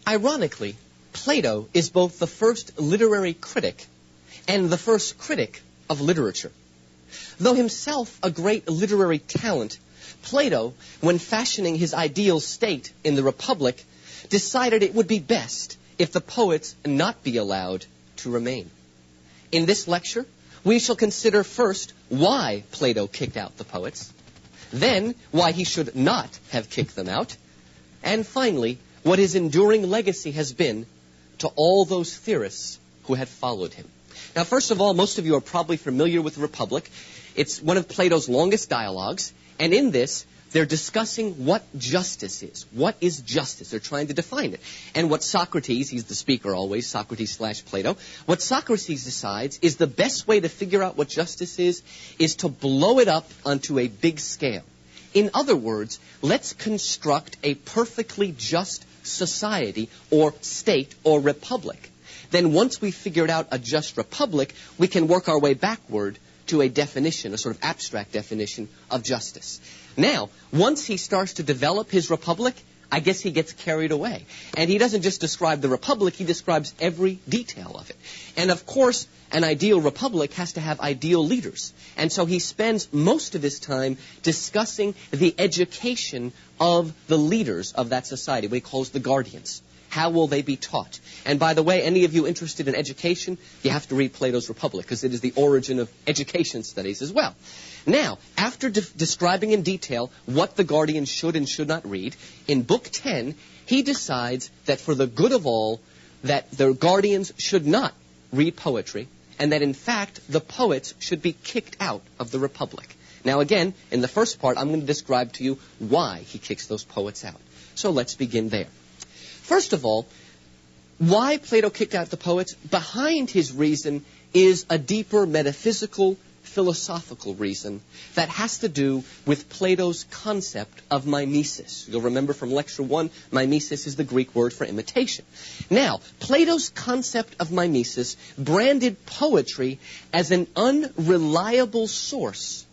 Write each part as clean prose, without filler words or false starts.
Ironically, Plato is both the first literary critic and the first critic of literature. Though himself a great literary talent, Plato, when fashioning his ideal state in the Republic, decided it would be best if the poets not be allowed to remain. In this lecture, we shall consider first why Plato kicked out the poets, then why he should not have kicked them out, and finally, what his enduring legacy has been to all those theorists who had followed him. Now, first of all, most of you are probably familiar with the Republic. It's one of Plato's longest dialogues, and in this, they're discussing what justice is. What is justice? They're trying to define it. And what Socrates, he's the speaker always, Socrates/Plato, what Socrates decides is the best way to figure out what justice is to blow it up onto a big scale. In other words, let's construct a perfectly just society or state or republic. Then once we figured out a just republic, we can work our way backward to a definition, a sort of abstract definition of justice. Now, once he starts to develop his republic, I guess he gets carried away. And he doesn't just describe the republic, he describes every detail of it. And of course, an ideal republic has to have ideal leaders. And so he spends most of his time discussing the education of the leaders of that society, what he calls the guardians. How will they be taught? And by the way, any of you interested in education, you have to read Plato's Republic, because it is the origin of education studies as well. Now, after describing in detail what the guardians should and should not read, in Book 10, he decides that for the good of all, that the guardians should not read poetry, and that in fact, the poets should be kicked out of the Republic. Now again, in the first part, I'm going to describe to you why he kicks those poets out. So let's begin there. First of all, why Plato kicked out the poets? Behind his reason is a deeper metaphysical, philosophical reason that has to do with Plato's concept of mimesis. You'll remember from Lecture 1, mimesis is the Greek word for imitation. Now, Plato's concept of mimesis branded poetry as an unreliable source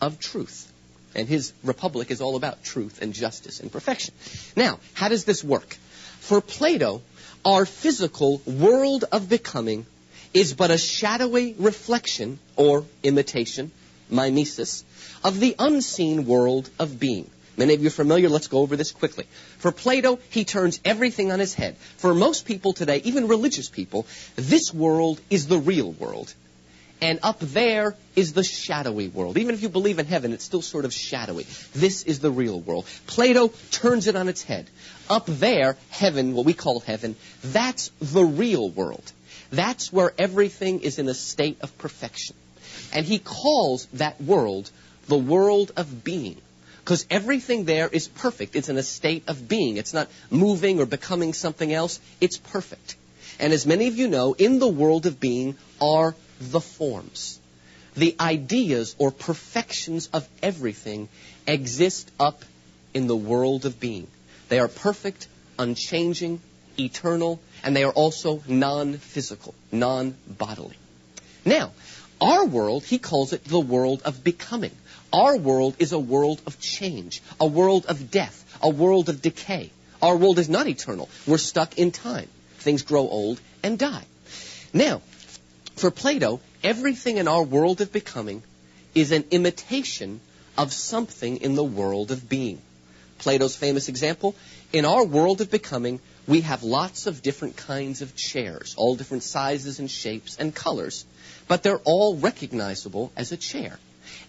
of truth. And his Republic is all about truth and justice and perfection. Now, how does this work? For Plato, our physical world of becoming is but a shadowy reflection, or imitation, mimesis, of the unseen world of being. Many of you are familiar. Let's go over this quickly. For Plato, he turns everything on his head. For most people today, even religious people, this world is the real world. And up there is the shadowy world. Even if you believe in heaven, it's still sort of shadowy. This is the real world. Plato turns it on its head. Up there, heaven, what we call heaven, that's the real world. That's where everything is in a state of perfection. And he calls that world the world of being. Because everything there is perfect. It's in a state of being. It's not moving or becoming something else. It's perfect. And as many of you know, in the world of being are the forms. The ideas or perfections of everything exist up in the world of being. They are perfect, unchanging, eternal, and they are also non-physical, non-bodily. Now, our world, he calls it the world of becoming. Our world is a world of change, a world of death, a world of decay. Our world is not eternal. We're stuck in time. Things grow old and die. Now, for Plato, everything in our world of becoming is an imitation of something in the world of being. Plato's famous example, in our world of becoming, we have lots of different kinds of chairs, all different sizes and shapes and colors, but they're all recognizable as a chair.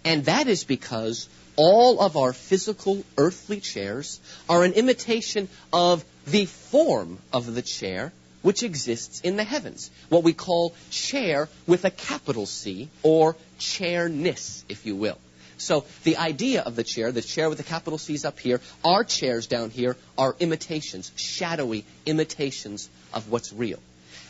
And that is because all of our physical earthly chairs are an imitation of the form of the chair which exists in the heavens, what we call chair with a capital C, or chairness, if you will. So the idea of the chair with a capital C is up here. Our chairs down here are imitations, shadowy imitations of what's real.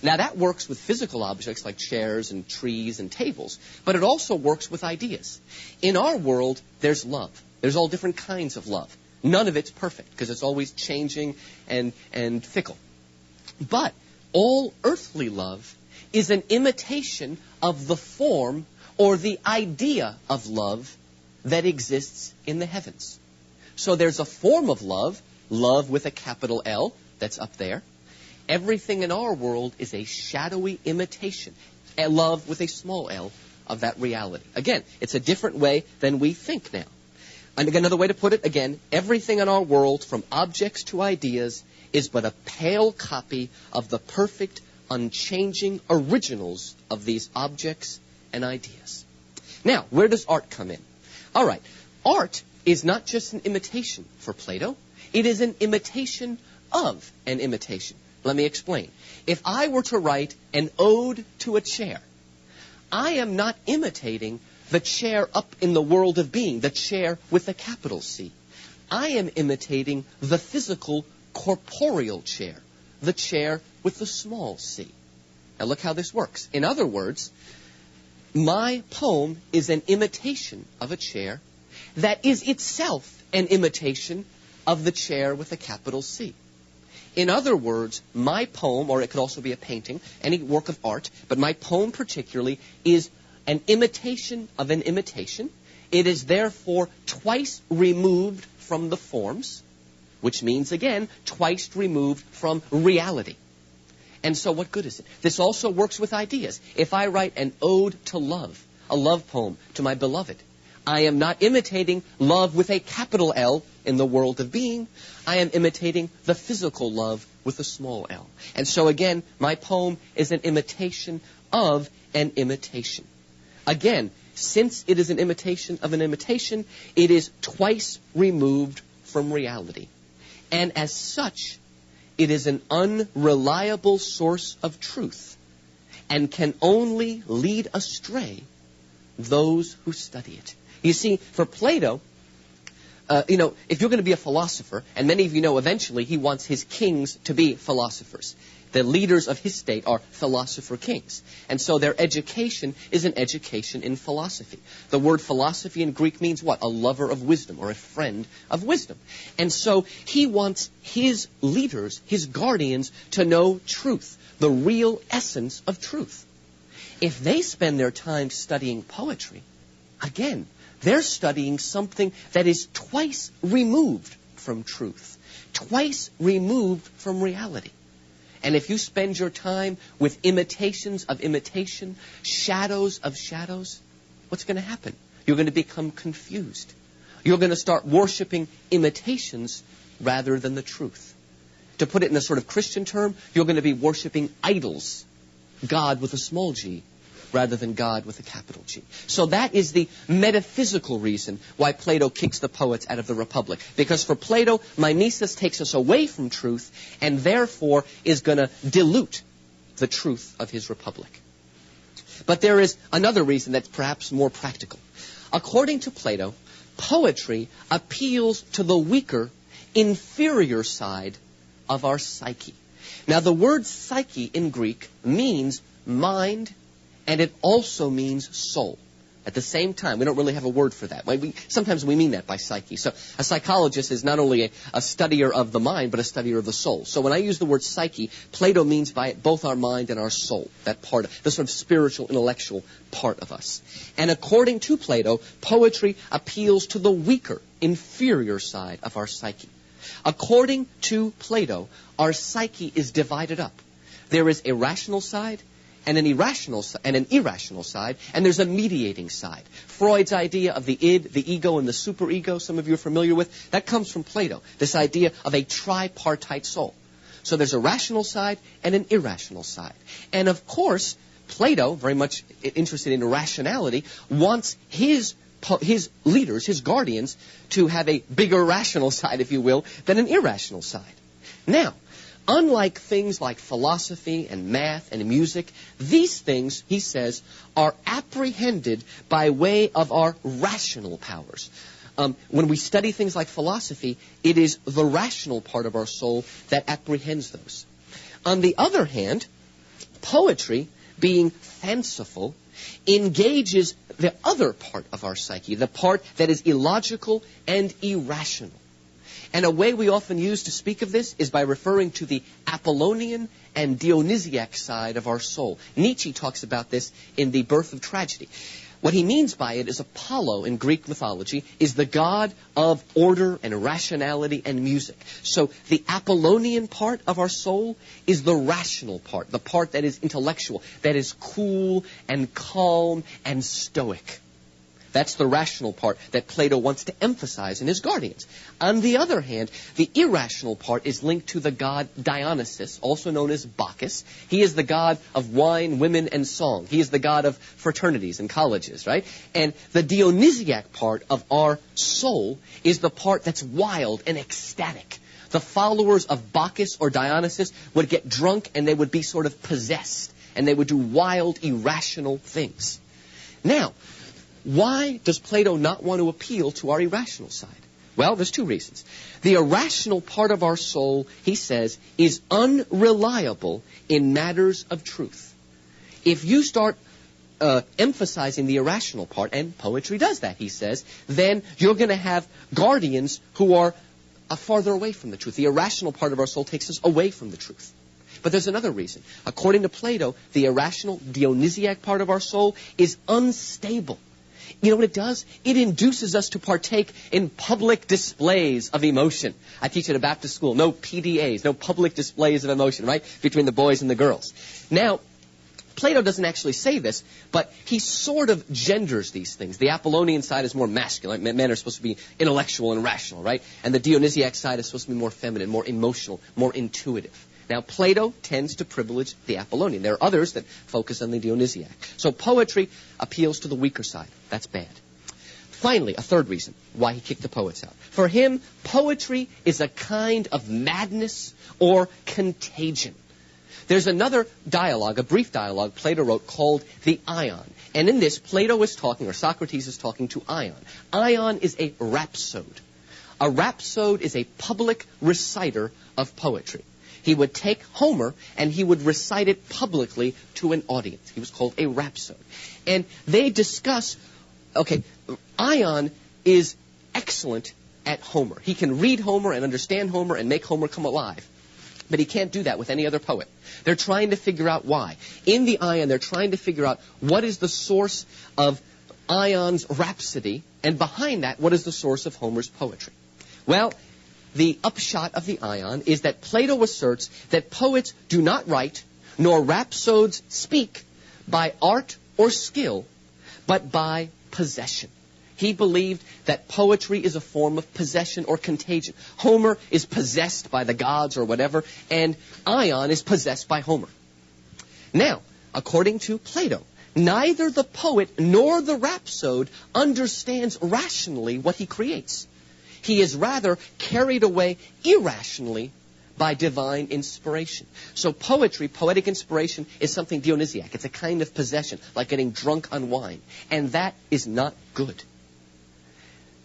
Now that works with physical objects like chairs and trees and tables, but it also works with ideas. In our world, there's love. There's all different kinds of love. None of it's perfect because it's always changing and fickle. But all earthly love is an imitation of the form or the idea of love that exists in the heavens. So there's a form of love, love with a capital L, that's up there. Everything in our world is a shadowy imitation, a love with a small l, of that reality. Again, it's a different way than we think now. And another way to put it, again, everything in our world, from objects to ideas, is but a pale copy of the perfect, unchanging originals of these objects and ideas. Now, where does art come in? All right, art is not just an imitation for Plato. It is an imitation of an imitation. Let me explain. If I were to write an ode to a chair, I am not imitating the chair up in the world of being, the chair with a capital C. I am imitating the physical, corporeal chair, the chair with the small c. Now look how this works. In other words, my poem is an imitation of a chair that is itself an imitation of the chair with a capital C. In other words, my poem, or it could also be a painting, any work of art, but my poem particularly is an imitation of an imitation. It is therefore twice removed from the forms, which means, again, twice removed from reality. And so what good is it? This also works with ideas. If I write an ode to love, a love poem to my beloved, I am not imitating love with a capital L in the world of being. I am imitating the physical love with a small l. And so again, my poem is an imitation of an imitation. Again, since it is an imitation of an imitation, it is twice removed from reality. And as such, it is an unreliable source of truth and can only lead astray those who study it. You see, for Plato, if you're going to be a philosopher, and many of you know eventually he wants his kings to be philosophers. The leaders of his state are philosopher kings. And so their education is an education in philosophy. The word philosophy in Greek means what? A lover of wisdom or a friend of wisdom. And so he wants his leaders, his guardians, to know truth, the real essence of truth. If they spend their time studying poetry, again, they're studying something that is twice removed from truth, twice removed from reality. And if you spend your time with imitations of imitation, shadows of shadows, what's going to happen? You're going to become confused. You're going to start worshiping imitations rather than the truth. To put it in a sort of Christian term, you're going to be worshiping idols, God with a small g, rather than God with a capital G. So that is the metaphysical reason why Plato kicks the poets out of the Republic. Because for Plato, mimesis takes us away from truth and therefore is going to dilute the truth of his Republic. But there is another reason that's perhaps more practical. According to Plato, poetry appeals to the weaker, inferior side of our psyche. Now the word psyche in Greek means mind, and it also means soul. At the same time, we don't really have a word for that. Sometimes we mean that by psyche. So a psychologist is not only a studier of the mind, but a studier of the soul. So when I use the word psyche, Plato means by it both our mind and our soul, that part, the sort of spiritual, intellectual part of us. And according to Plato, poetry appeals to the weaker, inferior side of our psyche. According to Plato, our psyche is divided up. There is a rational side, and an irrational side, and there's a mediating side. Freud's idea of the id, the ego, and the superego, some of you are familiar with, that comes from Plato, this idea of a tripartite soul. So there's a rational side and an irrational side. And of course, Plato, very much interested in rationality, wants his leaders, his guardians, to have a bigger rational side, if you will, than an irrational side. Now, unlike things like philosophy and math and music, these things, he says, are apprehended by way of our rational powers. When we study things like philosophy, it is the rational part of our soul that apprehends those. On the other hand, poetry, being fanciful, engages the other part of our psyche, the part that is illogical and irrational. And a way we often use to speak of this is by referring to the Apollonian and Dionysiac side of our soul. Nietzsche talks about this in The Birth of Tragedy. What he means by it is Apollo in Greek mythology is the god of order and rationality and music. So the Apollonian part of our soul is the rational part, the part that is intellectual, that is cool and calm and stoic. That's the rational part that Plato wants to emphasize in his Guardians. On the other hand, the irrational part is linked to the god Dionysus, also known as Bacchus. He is the god of wine, women, and song. He is the god of fraternities and colleges, right? And the Dionysiac part of our soul is the part that's wild and ecstatic. The followers of Bacchus or Dionysus would get drunk and they would be sort of possessed, and they would do wild, irrational things. Now, why does Plato not want to appeal to our irrational side? Well, there's two reasons. The irrational part of our soul, he says, is unreliable in matters of truth. If you start emphasizing the irrational part, and poetry does that, he says, then you're going to have guardians who are farther away from the truth. The irrational part of our soul takes us away from the truth. But there's another reason. According to Plato, the irrational Dionysiac part of our soul is unstable. You know what it does? It induces us to partake in public displays of emotion. I teach at a Baptist school. No PDAs, no public displays of emotion, right? Between the boys and the girls. Now, Plato doesn't actually say this, but he sort of genders these things. The Apollonian side is more masculine. Men are supposed to be intellectual and rational, right? And the Dionysiac side is supposed to be more feminine, more emotional, more intuitive. Now, Plato tends to privilege the Apollonian. There are others that focus on the Dionysiac. So poetry appeals to the weaker side. That's bad. Finally, a third reason why he kicked the poets out. For him, poetry is a kind of madness or contagion. There's another dialogue, a brief dialogue Plato wrote called the Ion. And in this, Plato is talking, or Socrates is talking to Ion. Ion is a rhapsode. A rhapsode is a public reciter of poetry. He would take Homer and he would recite it publicly to an audience. He was called a rhapsode. And they discuss, Ion is excellent at Homer. He can read Homer and understand Homer and make Homer come alive. But he can't do that with any other poet. They're trying to figure out why. In the Ion, they're trying to figure out what is the source of Ion's rhapsody, and behind that, what is the source of Homer's poetry. Well, the upshot of the Ion is that Plato asserts that poets do not write, nor rhapsodes speak, by art or skill, but by possession. He believed that poetry is a form of possession or contagion. Homer is possessed by the gods or whatever, and Ion is possessed by Homer. Now, according to Plato, neither the poet nor the rhapsode understands rationally what he creates. He is rather carried away irrationally by divine inspiration. So poetry, poetic inspiration, is something Dionysiac. It's a kind of possession, like getting drunk on wine. And that is not good.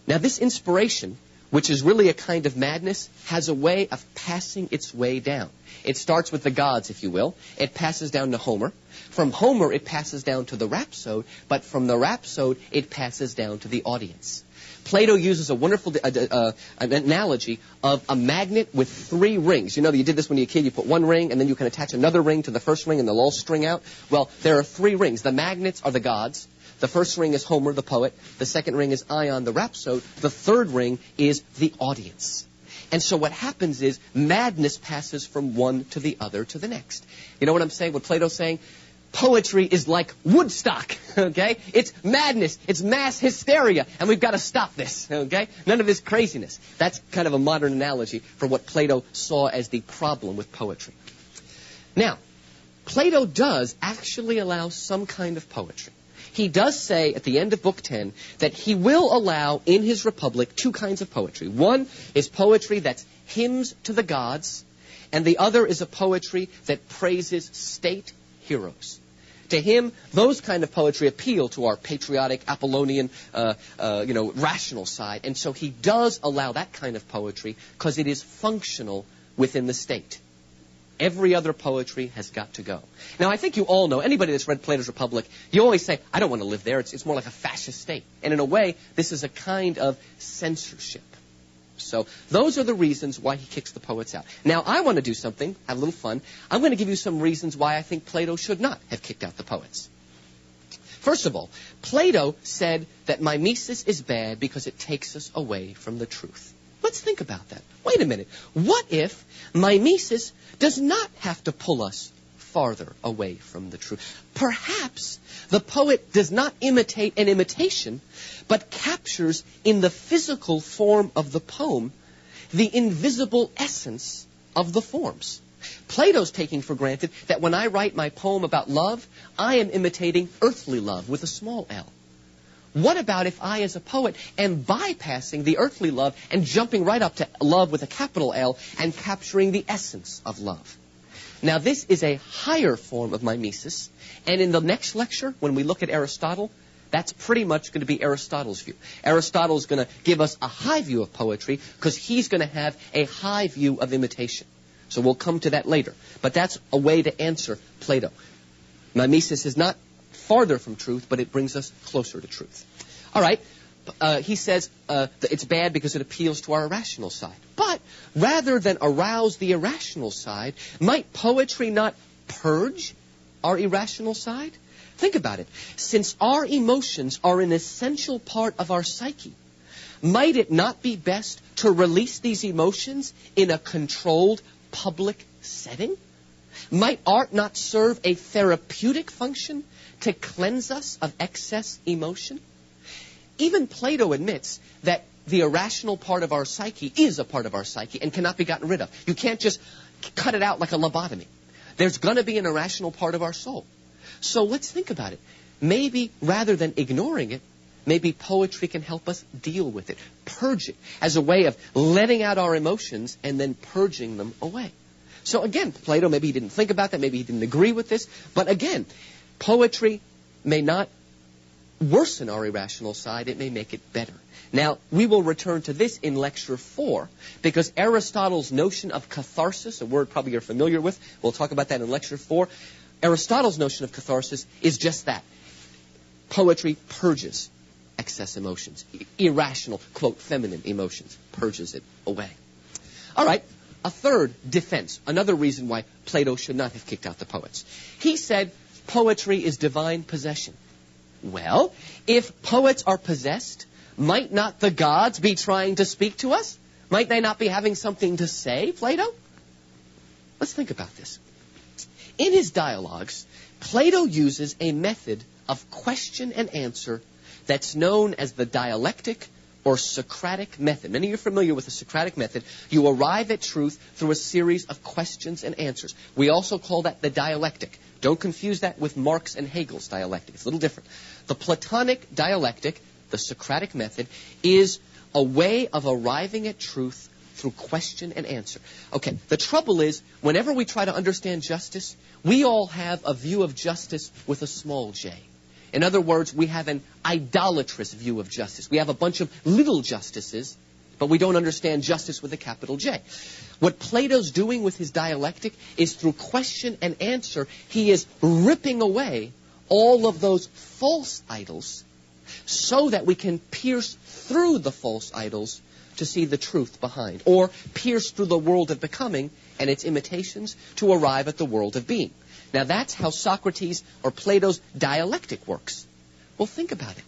Now this inspiration, which is really a kind of madness, has a way of passing its way down. It starts with the gods, if you will. It passes down to Homer. From Homer, it passes down to the rhapsode. But from the rhapsode, it passes down to the audience. Plato uses a wonderful an analogy of a magnet with 3 rings. You know that you did this when you were a kid. You put one ring, and then you can attach another ring to the first ring, and they'll all string out. Well, there are 3 rings. The magnets are the gods. The first ring is Homer, the poet. The second ring is Ion, the rhapsode. The third ring is the audience. And so what happens is madness passes from one to the other to the next. You know what I'm saying? What Plato's saying? Poetry is like Woodstock, okay? It's madness. It's mass hysteria. And we've got to stop this, okay? None of this craziness. That's kind of a modern analogy for what Plato saw as the problem with poetry. Now, Plato does actually allow some kind of poetry. He does say at the end of Book 10 that he will allow in his Republic 2 kinds of poetry. One is poetry that's hymns to the gods, and the other is a poetry that praises state heroes. To him, those kind of poetry appeal to our patriotic, Apollonian, rational side. And so he does allow that kind of poetry because it is functional within the state. Every other poetry has got to go. Now, I think you all know, anybody that's read Plato's Republic, you always say, I don't want to live there. It's more like a fascist state. And in a way, this is a kind of censorship. So those are the reasons why he kicks the poets out. Now, I want to do something, have a little fun. I'm going to give you some reasons why I think Plato should not have kicked out the poets. First of all, Plato said that mimesis is bad because it takes us away from the truth. Let's think about that. Wait a minute. What if mimesis does not have to pull us farther away from the truth? Perhaps the poet does not imitate an imitation, but captures in the physical form of the poem the invisible essence of the forms. Plato's taking for granted that when I write my poem about love, I am imitating earthly love with a small l. What about if I, as a poet, am bypassing the earthly love and jumping right up to love with a capital L and capturing the essence of love? Now, this is a higher form of mimesis, and in the next lecture, when we look at Aristotle, that's pretty much going to be Aristotle's view. Aristotle's going to give us a high view of poetry because he's going to have a high view of imitation. So we'll come to that later. But that's a way to answer Plato. Mimesis is not farther from truth, but it brings us closer to truth. All right. He says that it's bad because it appeals to our irrational side. But rather than arouse the irrational side, might poetry not purge our irrational side? Think about it. Since our emotions are an essential part of our psyche, might it not be best to release these emotions in a controlled public setting? Might art not serve a therapeutic function to cleanse us of excess emotion? Even Plato admits that the irrational part of our psyche is a part of our psyche and cannot be gotten rid of. You can't just cut it out like a lobotomy. There's going to be an irrational part of our soul. So let's think about it. Maybe rather than ignoring it, maybe poetry can help us deal with it, purge it, as a way of letting out our emotions and then purging them away. So again, Plato, maybe he didn't think about that, maybe he didn't agree with this, but again, poetry may not worsen our irrational side, it may make it better. Now, we will return to this in Lecture 4, because Aristotle's notion of catharsis, a word probably you're familiar with, we'll talk about that in Lecture 4, Aristotle's notion of catharsis is just that. Poetry purges excess emotions, irrational, quote, feminine emotions, purges it away. All right, a third defense, another reason why Plato should not have kicked out the poets. He said poetry is divine possession. Well, if poets are possessed, might not the gods be trying to speak to us? Might they not be having something to say, Plato? Let's think about this. In his dialogues, Plato uses a method of question and answer that's known as the dialectic or Socratic method. Many of you are familiar with the Socratic method. You arrive at truth through a series of questions and answers. We also call that the dialectic. Don't confuse that with Marx and Hegel's dialectic. It's a little different. The Platonic dialectic, the Socratic method, is a way of arriving at truth through question and answer. Okay, the trouble is, whenever we try to understand justice, we all have a view of justice with a small j. In other words, we have an idolatrous view of justice. We have a bunch of little justices, but we don't understand justice with a capital J. What Plato's doing with his dialectic is through question and answer, he is ripping away all of those false idols so that we can pierce through the false idols to see the truth behind, or pierce through the world of becoming and its imitations to arrive at the world of being. Now that's how Socrates or Plato's dialectic works. Well, think about it.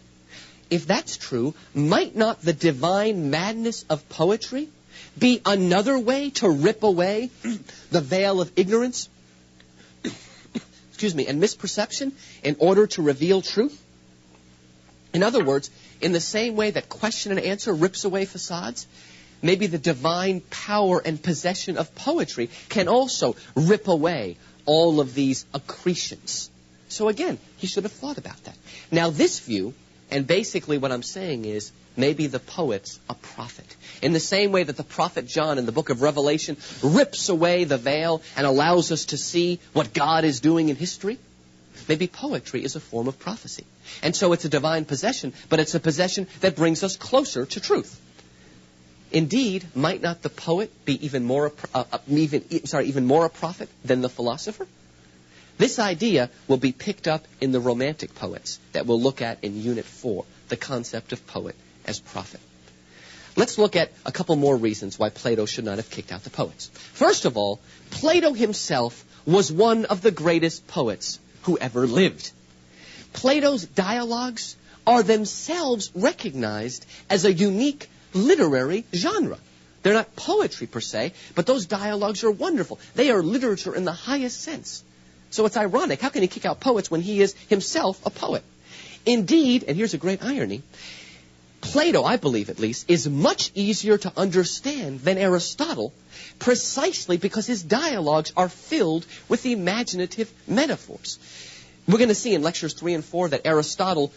If that's true, might not the divine madness of poetry be another way to rip away the veil of ignorance, and misperception in order to reveal truth? In other words, in the same way that question and answer rips away facades, maybe the divine power and possession of poetry can also rip away all of these accretions. So again, he should have thought about that. Now this view, and basically what I'm saying is, maybe the poet's a prophet. In the same way that the prophet John in the book of Revelation rips away the veil and allows us to see what God is doing in history, maybe poetry is a form of prophecy. And so it's a divine possession, but it's a possession that brings us closer to truth. Indeed, might not the poet be even more a prophet than the philosopher? This idea will be picked up in the Romantic poets that we'll look at in Unit 4, the concept of poet as prophet. Let's look at a couple more reasons why Plato should not have kicked out the poets. First of all, Plato himself was one of the greatest poets who ever lived. Plato's dialogues are themselves recognized as a unique literary genre. They're not poetry per se, but those dialogues are wonderful. They are literature in the highest sense. So it's ironic. How can he kick out poets when he is himself a poet? Indeed, and here's a great irony, Plato, I believe at least, is much easier to understand than Aristotle, precisely because his dialogues are filled with imaginative metaphors. We're going to see in lectures 3 and 4 that Aristotle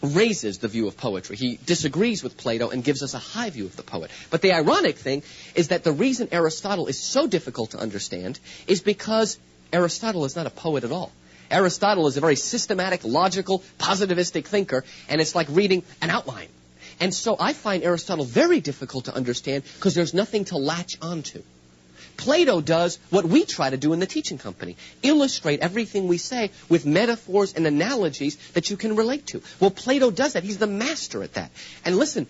raises the view of poetry. He disagrees with Plato and gives us a high view of the poet. But the ironic thing is that the reason Aristotle is so difficult to understand is because Aristotle is not a poet at all. Aristotle is a very systematic, logical, positivistic thinker, and it's like reading an outline. And so I find Aristotle very difficult to understand because there's nothing to latch onto. Plato does what we try to do in the teaching company. Illustrate everything we say with metaphors and analogies that you can relate to. Well, Plato does that. He's the master at that. And listen,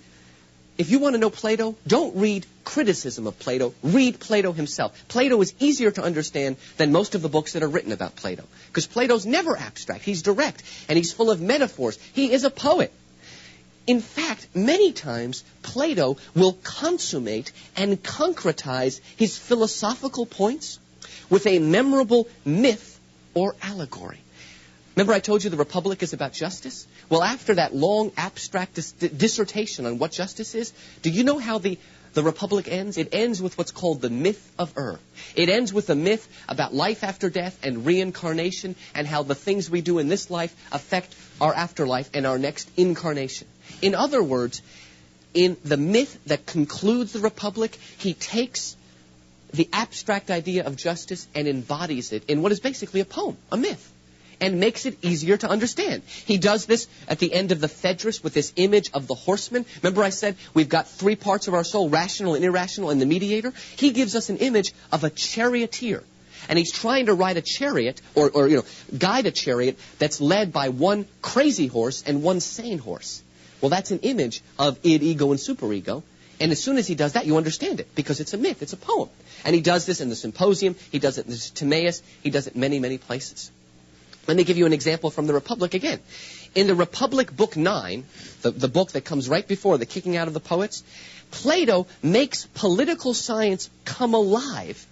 if you want to know Plato, don't read criticism of Plato. Read Plato himself. Plato is easier to understand than most of the books that are written about Plato. Because Plato's never abstract. He's direct. And he's full of metaphors. He is a poet. In fact, many times, Plato will consummate and concretize his philosophical points with a memorable myth or allegory. Remember I told you the Republic is about justice? Well, after that long abstract dissertation on what justice is, do you know how the Republic ends? It ends with what's called the myth of It ends with a myth about life after death and reincarnation and how the things we do in this life affect our afterlife and our next incarnation. In other words, in the myth that concludes the Republic, he takes the abstract idea of justice and embodies it in what is basically a poem, a myth, and makes it easier to understand. He does this at the end of the Phaedrus with this image of the horseman. Remember I said we've got 3 parts of our soul, rational and irrational, and the mediator? He gives us an image of a charioteer. And he's trying to ride a chariot, or guide a chariot that's led by one crazy horse and one sane horse. Well, that's an image of id, ego, and superego. And as soon as he does that, you understand it, because it's a myth, it's a poem. And he does this in the Symposium, he does it in the Timaeus, he does it many, many places. Let me give you an example from the Republic again. In the Republic, Book 9, the book that comes right before the kicking out of the poets, Plato makes political science come alive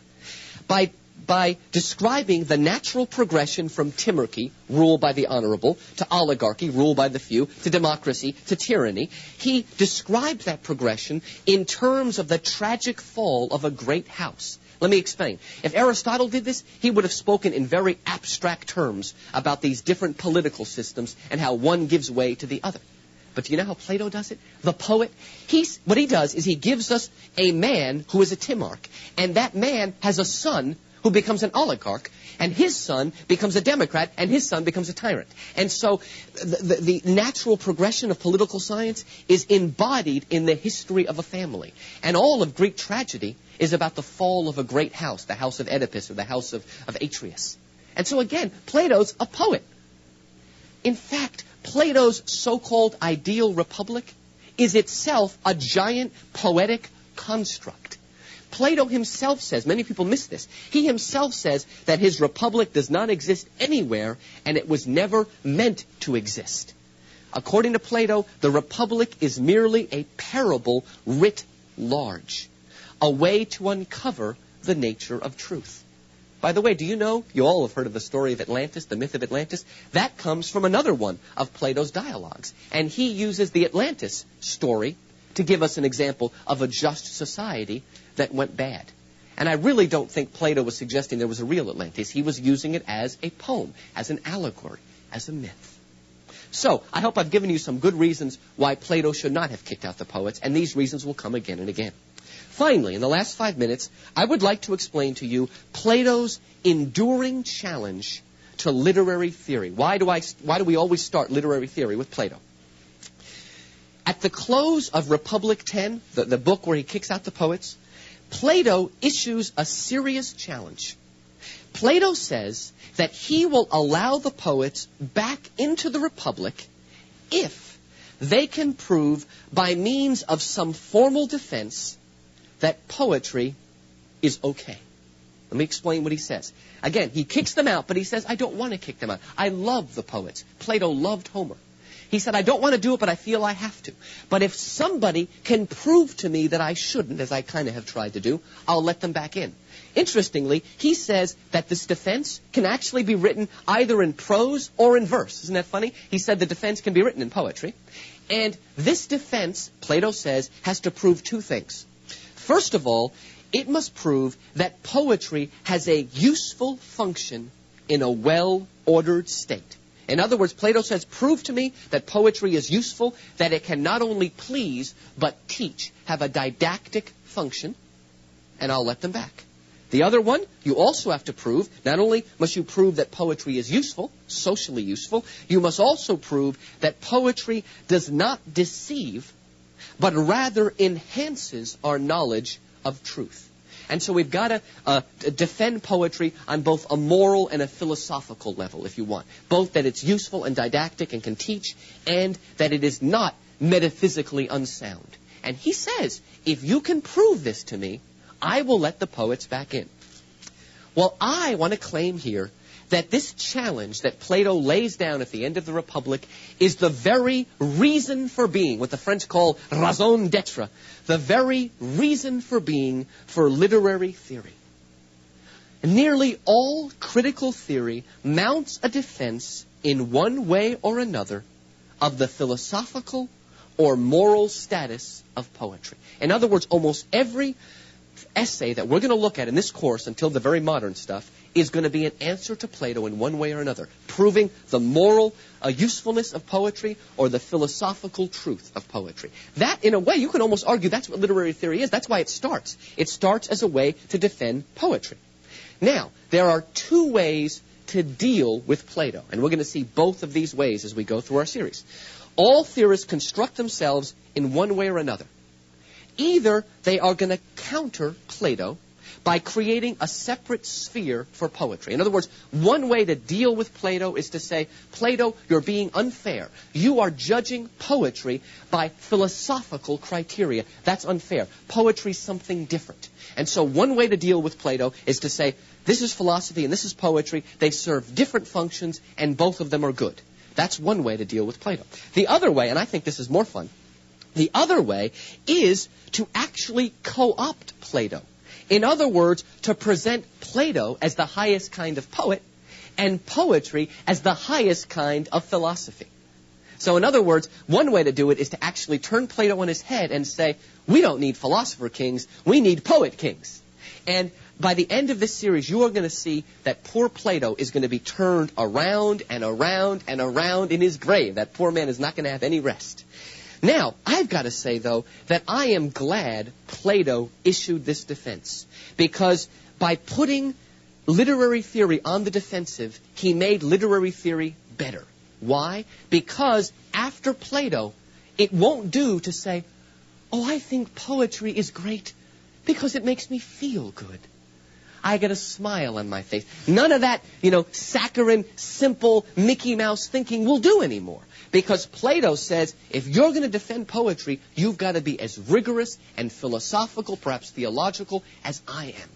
by describing the natural progression from timarchy, rule by the honorable, to oligarchy, rule by the few, to democracy, to tyranny. He describes that progression in terms of the tragic fall of a great house. Let me explain. If Aristotle did this, he would have spoken in very abstract terms about these different political systems and how one gives way to the other. But do you know how Plato does it? The poet, what he does is he gives us a man who is a timarch, and that man has a son who becomes an oligarch, and his son becomes a democrat, and his son becomes a tyrant. And so the natural progression of political science is embodied in the history of a family. And all of Greek tragedy is about the fall of a great house, the house of Oedipus or the house of Atreus. And so again, Plato's a poet. In fact, Plato's so-called ideal republic is itself a giant poetic construct. Plato himself says, many people miss this, he himself says that his republic does not exist anywhere and it was never meant to exist. According to Plato, the republic is merely a parable writ large, a way to uncover the nature of truth. By the way, do you know, you all have heard of the story of Atlantis, the myth of Atlantis? That comes from another one of Plato's dialogues. And he uses the Atlantis story to give us an example of a just society that went bad. And I really don't think Plato was suggesting there was a real Atlantis. He was using it as a poem, as an allegory, as a myth. So, I hope I've given you some good reasons why Plato should not have kicked out the poets, and these reasons will come again and again. Finally, in the last 5 minutes, I would like to explain to you Plato's enduring challenge to literary theory. Why do we always start literary theory with Plato? At the close of Republic 10, the book where he kicks out the poets, Plato issues a serious challenge. Plato says that he will allow the poets back into the Republic if they can prove by means of some formal defense that poetry is okay. Let me explain what he says. Again, he kicks them out, but he says, I don't want to kick them out. I love the poets. Plato loved Homer. He said, I don't want to do it, but I feel I have to. But if somebody can prove to me that I shouldn't, as I kind of have tried to do, I'll let them back in. Interestingly, he says that this defense can actually be written either in prose or in verse. Isn't that funny? He said the defense can be written in poetry. And this defense, Plato says, has to prove two things. First of all, it must prove that poetry has a useful function in a well-ordered state. In other words, Plato says, prove to me that poetry is useful, that it can not only please, but teach, have a didactic function, and I'll let them back. The other one, you also have to prove, not only must you prove that poetry is useful, socially useful, you must also prove that poetry does not deceive, but rather enhances our knowledge of truth. And so we've got to defend poetry on both a moral and a philosophical level, if you want. Both that it's useful and didactic and can teach, and that it is not metaphysically unsound. And he says, if you can prove this to me, I will let the poets back in. Well, I want to claim here that this challenge that Plato lays down at the end of the Republic is the very reason for being, what the French call raison d'être, the very reason for being for literary theory. Nearly all critical theory mounts a defense in one way or another of the philosophical or moral status of poetry. In other words, almost every essay that we're going to look at in this course until the very modern stuff is going to be an answer to Plato in one way or another, proving the moral usefulness of poetry or the philosophical truth of poetry. That, in a way, you can almost argue that's what literary theory is. That's why it starts. It starts as a way to defend poetry. Now, there are two ways to deal with Plato, and we're going to see both of these ways as we go through our series. All theorists construct themselves in one way or another. Either they are going to counter Plato by creating a separate sphere for poetry. In other words, one way to deal with Plato is to say, Plato, you're being unfair. You are judging poetry by philosophical criteria. That's unfair. Poetry's something different. And so one way to deal with Plato is to say, this is philosophy and this is poetry. They serve different functions and both of them are good. That's one way to deal with Plato. The other way, and I think this is more fun, the other way is to actually co-opt Plato. In other words, to present Plato as the highest kind of poet and poetry as the highest kind of philosophy. So in other words, one way to do it is to actually turn Plato on his head and say, we don't need philosopher kings, we need poet kings. And by the end of this series, you are going to see that poor Plato is going to be turned around and around and around in his grave. That poor man is not going to have any rest. Now, I've got to say, though, that I am glad Plato issued this defense, because by putting literary theory on the defensive, he made literary theory better. Why? Because after Plato, it won't do to say, oh, I think poetry is great because it makes me feel good. I get a smile on my face. None of that, saccharine, simple, Mickey Mouse thinking will do anymore. Because Plato says, if you're going to defend poetry, you've got to be as rigorous and philosophical, perhaps theological, as I am.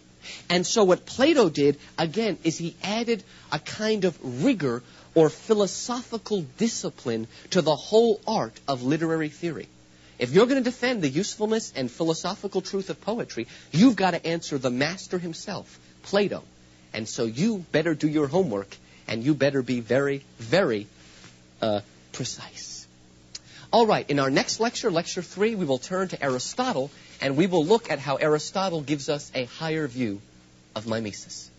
And so what Plato did, again, is he added a kind of rigor or philosophical discipline to the whole art of literary theory. If you're going to defend the usefulness and philosophical truth of poetry, you've got to answer the master himself, Plato. And so you better do your homework, and you better be very, very precise. All right, in our next lecture, Lecture 3, we will turn to Aristotle, and we will look at how Aristotle gives us a higher view of mimesis.